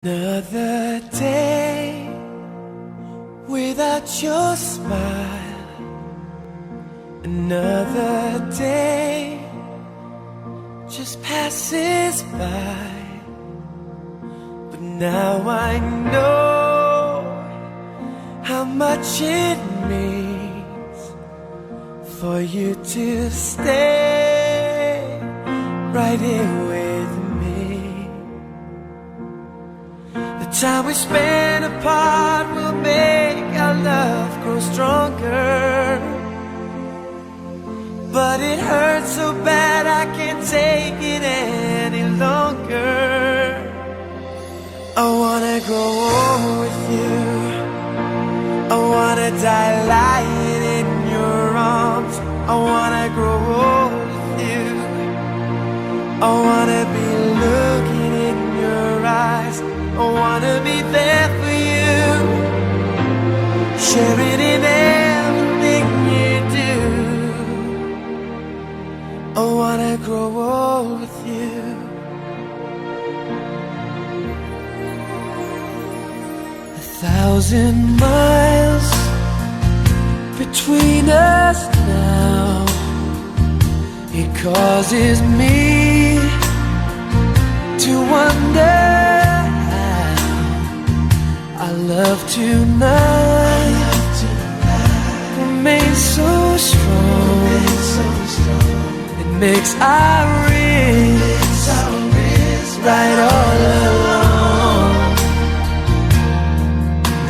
Another day without your smile. Another day just passes by. But now I know how much it means for you to stay right here with me. The time we spend apart will make our love grow stronger. But it hurts so bad I can't take it any longer. I wanna grow old with you. I wanna die lying in your arms. I wanna grow old with you. I wanna be looking in your eyes. I wanna be there for you, sharing in everything you do. I wanna grow old with you. 1,000 miles between us now. It causes me to wonder how our love tonight remains so strong. It makes our wrists right all along.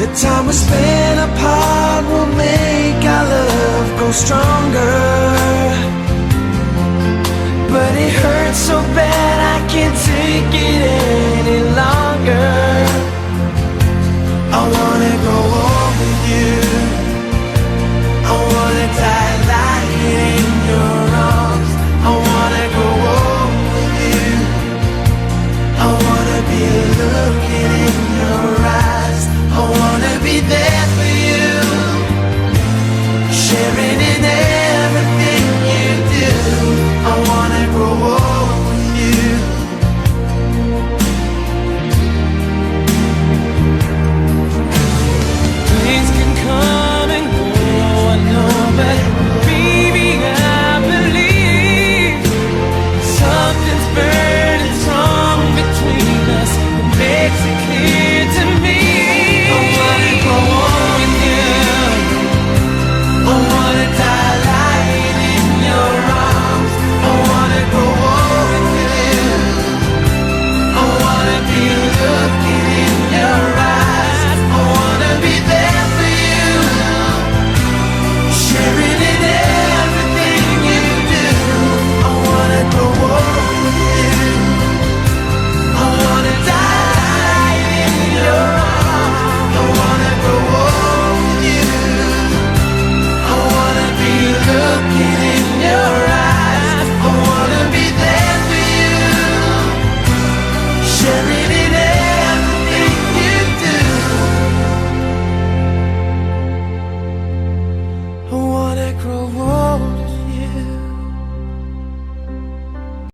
The time we spend apart will make our love grow stronger. But it hurts so bad I can't take it any longer. I wanna grow old with you. I wanna die lying in your arms. I wanna grow old with you. I wanna be looking in your eyes. I wanna be there for you, sharing in everything you do. I wanna grow old with you. Things can come and go, I know, but baby, I believe something's burning strong between us. It makes it clear